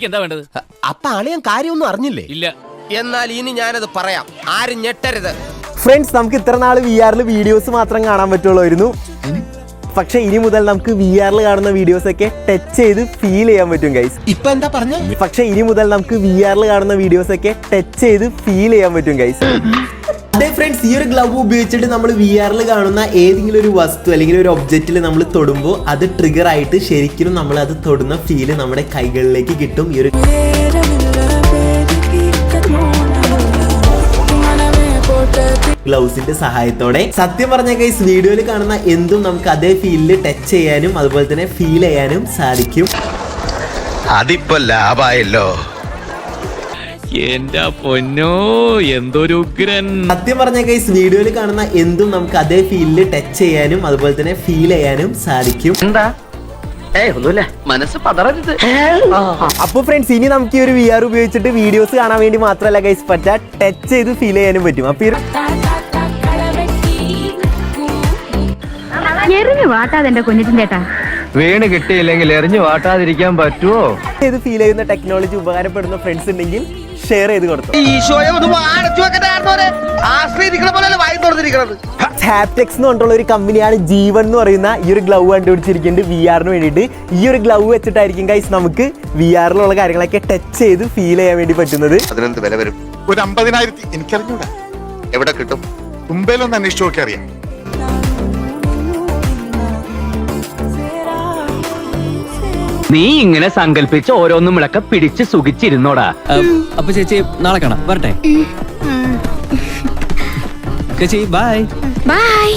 എന്താ വേണ്ടത്? അപ്പൊ അളിയൻ കാര്യമൊന്നും അറിഞ്ഞില്ലേ? ഇല്ല. എന്നാൽ ഇനി ഞാനത് പറയാം, ആരും ഞെട്ടരുത്. ഫ്രണ്ട്സ്, നമുക്ക് ഇത്ര നാൾ VR വീഡിയോസ് മാത്രം കാണാൻ പറ്റുള്ളായിരുന്നു. പക്ഷെ ഇനി മുതൽ നമുക്ക് VR കാണുന്ന വീഡിയോസ് ഒക്കെ ടച്ച് ചെയ്ത് ഫീൽ ചെയ്യാൻ പറ്റും ഗൈസ്. ഇപ്പൊ എന്താ പറഞ്ഞ? പക്ഷെ ഇനി മുതൽ നമുക്ക് VR കാണുന്ന വീഡിയോസ് ഒക്കെ ടച്ച് ചെയ്ത് ഫീൽ ചെയ്യാൻ പറ്റും ഗൈസ്. അതെ ഫ്രണ്ട്സ്, ഈ ഒരു ഗ്ലൗ ഉപയോഗിച്ചിട്ട് നമ്മൾ VR കാണുന്ന ഏതെങ്കിലും ഒരു വസ്തു അല്ലെങ്കിൽ ഒരു ഒബ്ജക്റ്റിൽ നമ്മൾ തൊടുമ്പോൾ അത് ട്രിഗർ ആയിട്ട് ശരിക്കും നമ്മൾ അത് തൊടുന്ന ഫീല് നമ്മുടെ കൈകളിലേക്ക് കിട്ടും. ഈ ഒരു ഗ്ലൗസിന്റെ സഹായത്തോടെ സത്യം പറഞ്ഞ ഗൈസ്, വീഡിയോയിൽ കാണുന്ന എന്തും നമുക്ക് അതേ ഫീലിൽ ടച്ച് ചെയ്യാനും അതുപോലെ തന്നെ ഫീൽ ചെയ്യാനും സാധിക്കും. അതിപ്പോ ലാഭായല്ലോ. എന്റെ പൊന്നോ, എന്തൊരു ഉഗ്രൻ. സത്യം പറഞ്ഞ ഗൈസ്, വീഡിയോയിൽ കാണുന്ന എന്തും നമുക്ക് അതേ ഫീലിൽ ടച്ച് ചെയ്യാനും അതുപോലെ തന്നെ ഫീൽ ചെയ്യാനും സാധിക്കും. എന്താ? ഒന്നുമില്ല, മനസ്സ് പതറരുത്. അപ്പൊ ഫ്രണ്ട്സ്, ഇനി നമുക്ക് ഈ ഒരു VR ഉപയോഗിച്ചിട്ട് വീഡിയോസ് കാണാൻ വേണ്ടി മാത്രമല്ല ഗൈസ് പറ്റാ, ടച്ച് ചെയ്ത് ഫീൽ ചെയ്യാനും പറ്റും. അപ്പൊ എറിഞ്ഞു വാട്ടാതെ എന്റെ കുഞ്ഞിട്ടിന്റെ ചേട്ടാ. വീണ് കിട്ടിയില്ലെങ്കിൽ എറിഞ്ഞു വാട്ടാതിരിക്കാൻ പറ്റുമോ? ഇത് ഫീൽ ചെയ്യുന്ന ടെക്നോളജി ഉപകാരപ്പെടുന്ന ഫ്രണ്ട്സ് ഉണ്ടെങ്കിൽ ഷെയർ ചെയ്ത് കൊടുത്തു. ഹാപ്റ്റെക്സ് എന്ന് പറഞ്ഞിട്ടുള്ള ഒരു കമ്പനിയാണ് G1 എന്ന് പറയുന്ന ഈ ഒരു ഗ്ലൗ കണ്ടുപിടിച്ചിരിക്കുന്നത് VR വേണ്ടിയിട്ട്. ഈ ഒരു ഗ്ലൗ വെച്ചിട്ടായിരിക്കും ഗൈസ് നമുക്ക് VR കാര്യങ്ങളൊക്കെ ടച്ച് ചെയ്ത് ഫീൽ ചെയ്യാൻ വേണ്ടി പറ്റുന്നത്. അതിനെന്ത് വില വരും? ഒരു 50,000 എനിക്കറിഞ്ഞൂടാ. എവിടെ കിട്ടും? മുംബൈയിലൊന്ന് അന്വേഷിച്ചു നോക്കി അറിയാം. നീ ഇങ്ങനെ സങ്കല്പിച്ച് ഓരോന്നും വിളക്ക പിടിച്ച് സുഖിച്ചിരുന്നോടാ. അപ്പൊ ചേച്ചി നാളെ കാണാം, വരട്ടെ. ചേച്ചി ബൈ. ബൈ.